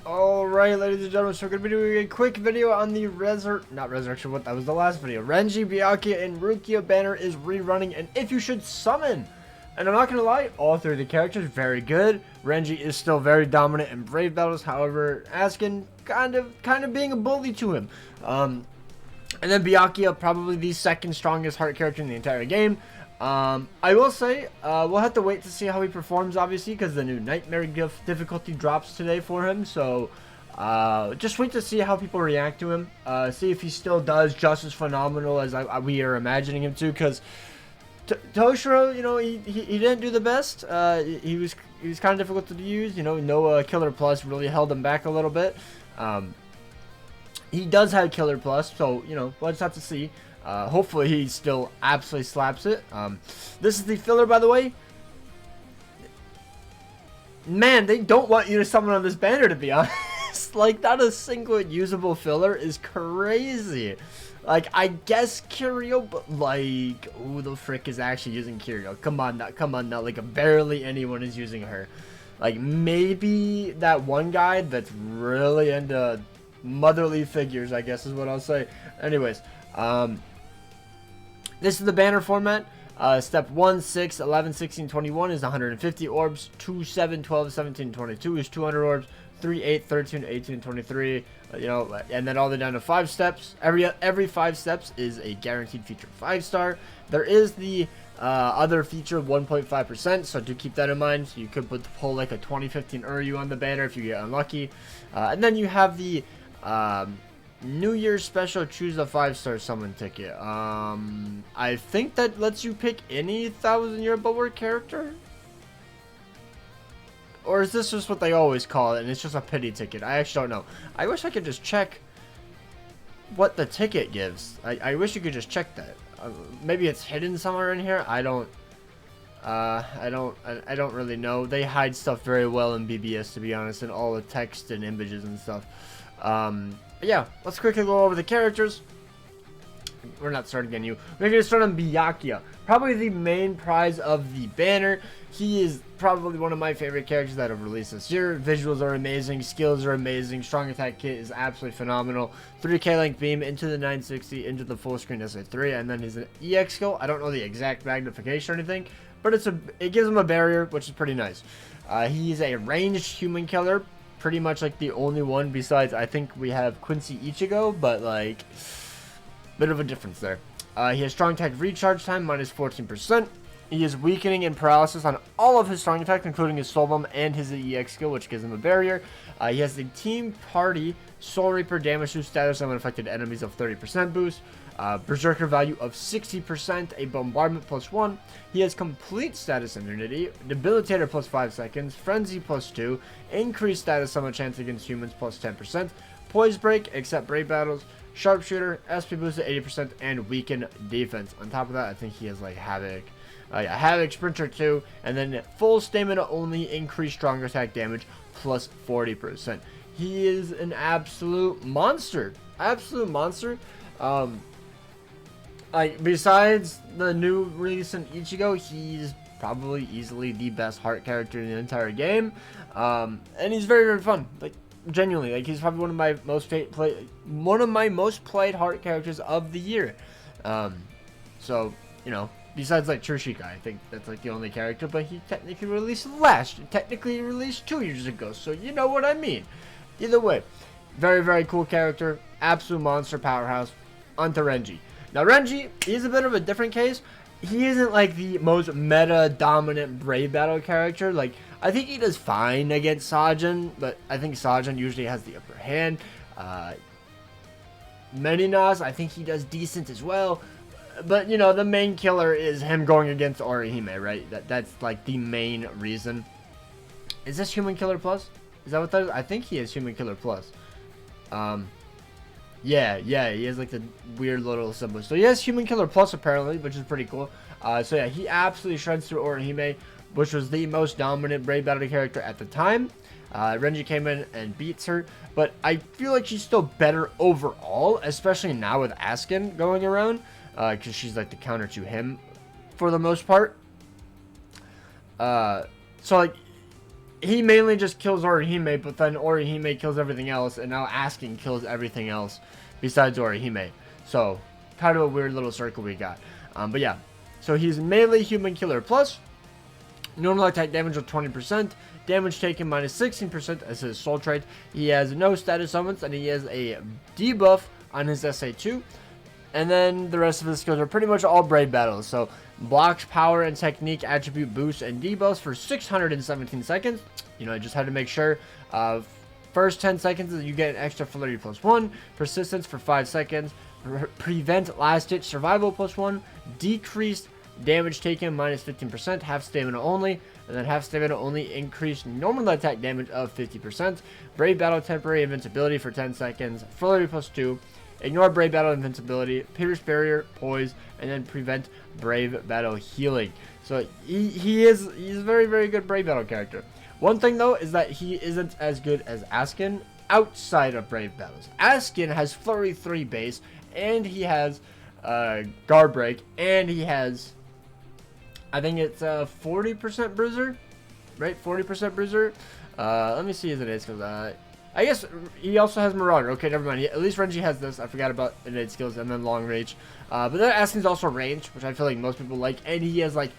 Alright, ladies and gentlemen, so we're going to be doing a quick video on the Resurrection, what, that was the last video. Renji, Byakuya, and Rukia banner is rerunning, and if you should summon. And I'm not going to lie, all three of the characters, very good. Renji is still very dominant in Brave Battles, however, Askin kind of being a bully to him. And then Byakuya, probably the second strongest heart character in the entire game. I will say, we'll have to wait to see how he performs, obviously, because the new Nightmare Gift difficulty drops today for him, so, just wait to see how people react to him, see if he still does just as phenomenal as we are imagining him to, because Toshiro, you know, he didn't do the best, he was kind of difficult to use, you know, no Killer Plus really held him back a little bit. He does have Killer Plus, so, you know, we'll just have to see. Hopefully he still absolutely slaps it. This is the filler, by the way. Man, they don't want you to summon on this banner, to be honest. Like, not a single usable filler is crazy. Like, I guess Kiryu, but like, who the frick is actually using Kiryu? Come on now. Like, barely anyone is using her. Like, maybe that one guy that's really into motherly figures, I guess is what I'll say. Anyways, this is the banner format. Step 1, 6, 11, 16, 21 is 150 orbs. 2, 7, 12, 17, 22 is 200 orbs. 3, 8, 13, 18, 23, you know, and then all the way down to 5 steps. Every 5 steps is a guaranteed feature 5-star. There is the other feature 1.5%, so do keep that in mind. So you could pull like a 2015 Uryu on the banner if you get unlucky. And then you have the New Year's special, choose a 5-star summon ticket. I think that lets you pick any 1,000-year bulwark character? Or is this just what they always call it and it's just a pity ticket? I actually don't know. I wish I could just check what the ticket gives. I wish you could just check that. Maybe it's hidden somewhere in here. I don't really know. They hide stuff very well in BBS, to be honest, and all the text and images and stuff. But yeah, let's quickly go over the characters. We're not starting on you. We're going to start on Byakuya. Probably the main prize of the banner. He is probably one of my favorite characters that have released this year. Visuals are amazing. Skills are amazing. Strong attack kit is absolutely phenomenal. 3K length beam into the 960, into the full screen SA3. And then his EX skill. I don't know the exact magnification or anything, but it gives him a barrier, which is pretty nice. He's a ranged human killer. Pretty much like the only one besides, I think we have Quincy Ichigo, but like, bit of a difference there. He has strong attack recharge time, minus 14%. He is weakening and paralysis on all of his strong attacks, including his soul bomb and his EX skill, which gives him a barrier. He has the team party Soul Reaper damage boost status on unaffected enemies of 30% boost. Berserker value of 60%, a bombardment +1. He has complete status immunity, debilitator +5 seconds, frenzy +2, increased status summon chance against humans +10%, poise break except brave battles, sharpshooter, SP boost at 80%, and weaken defense. On top of that, I think he has like havoc. Havoc sprinter 2, and then full stamina only, increased stronger attack damage +40%. He is an absolute monster. Besides the new recent Ichigo, he's probably easily the best heart character in the entire game, and he's very, very fun. Like, genuinely, like, he's probably one of my most played heart characters of the year. So, you know, besides like Tsushika, I think that's like the only character, but he technically released 2 years ago, so you know what I mean. Either way, very, very cool character, absolute monster powerhouse. Onto Renji. Now Renji, he's a bit of a different case. He isn't like the most meta dominant brave battle character. Like, I think he does fine against Sajin, but I think Sajin usually has the upper hand. Meninas, I think he does decent as well. But, you know, the main killer is him going against Orihime, right? That's like the main reason. Is this Human Killer Plus? Is that what that is? I think he is Human Killer Plus. Yeah, he has like the weird little symbol. So he has Human Killer Plus apparently, which is pretty cool. So yeah, he absolutely shreds through Orihime, which was the most dominant brave battle character at the time. Renji came in and beats her, but I feel like she's still better overall, especially now with Askin going around, because she's like the counter to him for the most part. So like, he mainly just kills Orihime, but then Orihime kills everything else, and now Askin kills everything else besides Orihime. So, kind of a weird little circle we got. But yeah, so he's melee human killer plus, normal attack damage of 20%, damage taken minus 16% as his soul trait. He has no status summons, and he has a debuff on his SA2. And then the rest of his skills are pretty much all Brave Battles. So, blocks, power, and technique attribute boosts and debuffs for 617 seconds. You know, I just had to make sure. First 10 seconds you get an extra flurry +1, persistence for 5 seconds, prevent last ditch survival +1, decreased damage taken minus 15%, half stamina only, and then half stamina only increased normal attack damage of 50%, Brave Battle temporary invincibility for 10 seconds, flurry +2, ignore Brave Battle invincibility, pierce barrier, poise, and then prevent Brave Battle healing. So he's a very, very good Brave Battle character. One thing though is that he isn't as good as Askin outside of Brave Battles. Askin has Flurry 3 base, and he has Guard Break, and he has, I think it's 40% Bruiser, right? 40% Bruiser. Let me see his innate skills. I guess he also has Marauder. Okay, never mind. At least Renji has this. I forgot about innate skills, and then long range. But then Askin's also range, which I feel like most people like, and he has like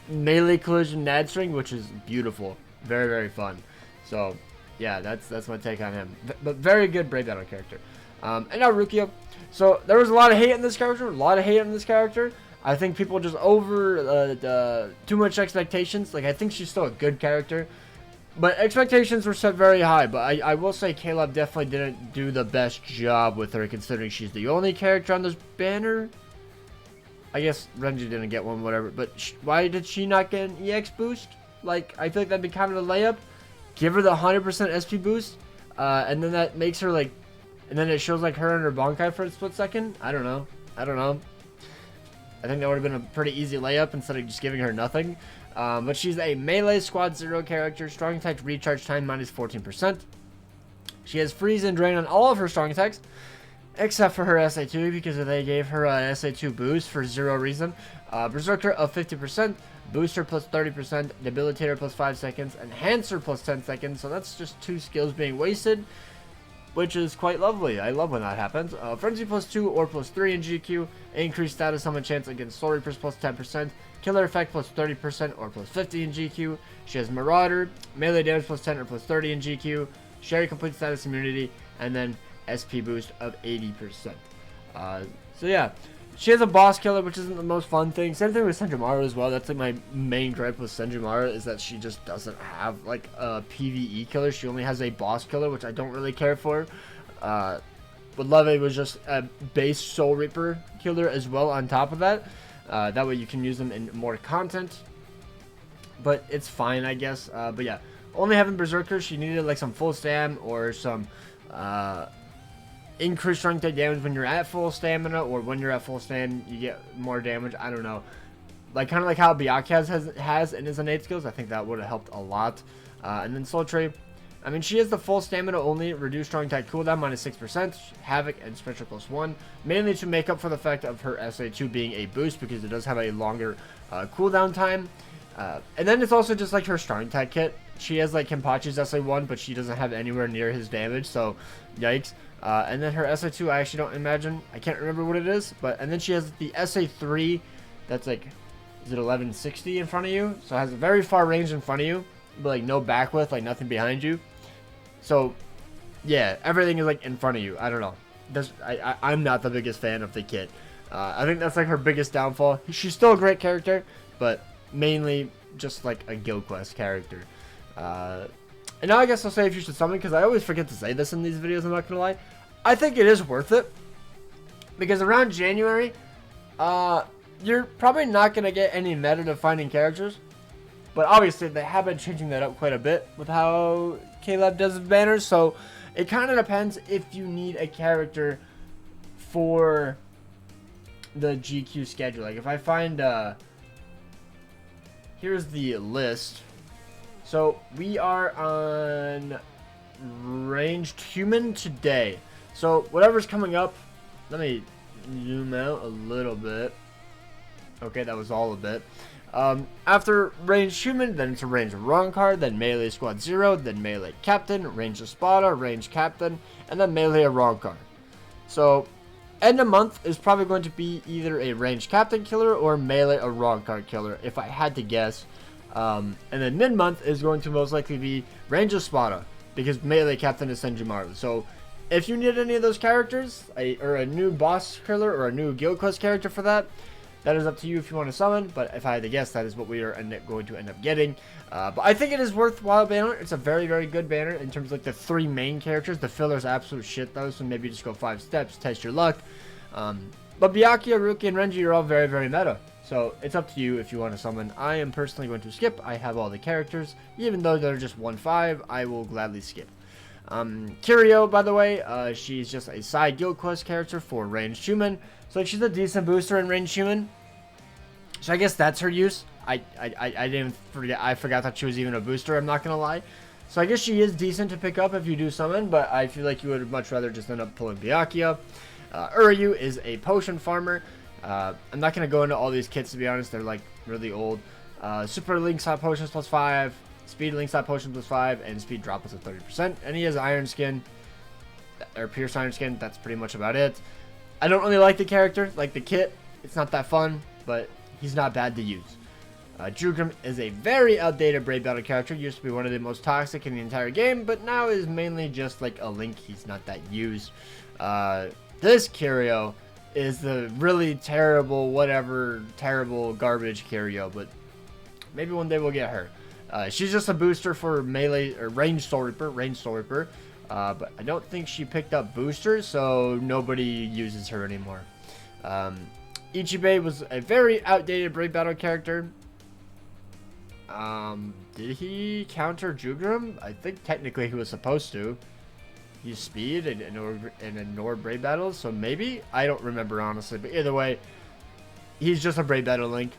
melee collision Nad string, which is beautiful. Very, very fun. So yeah, that's my take on him. But very good Brave Battle character. And now Rukia. So there was a lot of hate on this character. I think people just too much expectations. Like, I think she's still a good character, but expectations were set very high. But I will say Caleb definitely didn't do the best job with her, considering she's the only character on this banner. I guess Renji didn't get one, whatever. But why did she not get an EX boost? Like, I feel like that'd be kind of a layup. Give her the 100% SP boost, and then that makes her like, and then it shows like her and her Bankai for a split second. I don't know. I think that would have been a pretty easy layup instead of just giving her nothing. But she's a melee squad 0 character, strong attack recharge time minus 14%. She has freeze and drain on all of her strong attacks, except for her SA2, because they gave her an SA2 boost for 0 reason. Berserker of 50%, booster plus 30%, debilitator plus 5 seconds, enhancer plus 10 seconds. So that's just 2 skills being wasted, which is quite lovely. I love when that happens. Frenzy plus 2 or plus 3 in GQ, increased status summon chance against Soul Reapers plus 10%, killer effect plus 30% or plus 50 in GQ. She has Marauder, melee damage plus 10 or plus 30 in GQ, Sherry complete status immunity, and then SP boost of 80%. So yeah, she has a boss killer, which isn't the most fun thing. Same thing with Senjumaru as well. That's like my main gripe with Senjumaru, is that she just doesn't have like a PvE killer. She only has a boss killer, which I don't really care for. But Leve was just a base Soul Reaper killer as well on top of that. That way you can use them in more content. But it's fine, I guess. But yeah, only having Berserker, she needed like some full stam or some increased strength damage when you're at full stamina, or when you're at full stam you get more damage. I don't know, like kind of like how Byakuya has in his innate skills. I think that would have helped a lot. And then Soul Trait, I mean, she has the full stamina only, reduced strong attack cooldown minus 6%, havoc and special plus 1, mainly to make up for the fact of her SA2 being a boost, because it does have a longer cooldown time. And then it's also just like her strong attack kit. She has like Kenpachi's SA1, but she doesn't have anywhere near his damage, so yikes. And then her SA2, I actually don't imagine, I can't remember what it is, but, and then she has the SA3, that's like, is it 1160 in front of you? So it has a very far range in front of you, but like no back width, like nothing behind you. So yeah, everything is like in front of you. I don't know. I'm not the biggest fan of the kit. I think that's like her biggest downfall. She's still a great character, but mainly just like a Guild Quest character. And now I guess I'll say if you should summon, because I always forget to say this in these videos, I'm not gonna lie. I think it is worth it, because around January, you're probably not gonna get any meta defining characters, but obviously they have been changing that up quite a bit with how Caleb does his banners. So it kind of depends if you need a character for the GQ schedule. Like if I find here's the list. So we are on ranged human today. So whatever's coming up, let me zoom out a little bit. Okay, that was all a bit. After ranged human, then it's a ranged wrong card, then melee squad 0, then melee captain, ranged espada, ranged captain, and then melee a wrong card. So end of month is probably going to be either a ranged captain killer or melee a wrong card killer, if I had to guess. And then mid month is going to most likely be ranged espada, because melee captain is Senjumaru. So if you need any of those characters, or a new boss killer or a new guild quest character for that, that is up to you if you want to summon, but if I had to guess, that is what we are going to end up getting. But I think it is worthwhile banner. It's a very, very good banner in terms of like the 3 main characters. The filler's absolute shit though, so maybe just go 5 steps, test your luck. But Byakuya, Rukia, and Renji are all very, very meta. So it's up to you if you want to summon. I am personally going to skip. I have all the characters. Even though they're just 1-5, I will gladly skip. Kiryu, by the way, she's just a side guild quest character for ranged human. So she's a decent booster in ranged human. So I guess that's her use. I didn't forget. I forgot that she was even a booster. I'm not gonna lie. So I guess she is decent to pick up if you do summon, but I feel like you would much rather just end up pulling Byakuya. Uryu is a potion farmer. I'm not gonna go into all these kits to be honest. They're like really old. Super link slot potions plus 5, speed link slot potions plus 5, and speed drop plus 30%. And he has iron skin, or pierce iron skin. That's pretty much about it. I don't really like the character, like the kit. It's not that fun, but he's not bad to use. Jugram is a very outdated Brave Battle character. Used to be one of the most toxic in the entire game, but now is mainly just like a link. He's not that used. This Kiryu is the really terrible, terrible garbage Kiryu, but maybe one day we'll get her. She's just a booster for melee or ranged Soul Reaper, but I don't think she picked up boosters, so nobody uses her anymore. Ichibei was a very outdated Brave Battle character. Did he counter Jugram? I think technically he was supposed to. Use speed and ignore Brave Battles, so maybe? I don't remember honestly, but either way, he's just a Brave Battle link.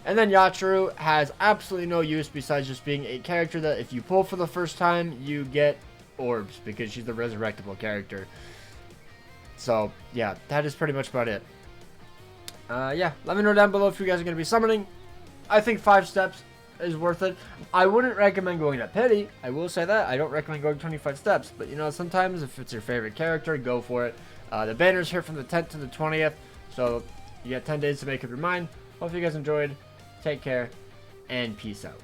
And then Yachiru has absolutely no use besides just being a character that if you pull for the first time, you get orbs because she's a resurrectable character. So yeah, that is pretty much about it. Yeah, let me know down below if you guys are going to be summoning. I think 5 steps is worth it. I wouldn't recommend going to pity. I will say that. I don't recommend going 25 steps. But, you know, sometimes if it's your favorite character, go for it. The banner's here from the 10th to the 20th. So, you got 10 days to make up your mind. Hope you guys enjoyed. Take care. And peace out.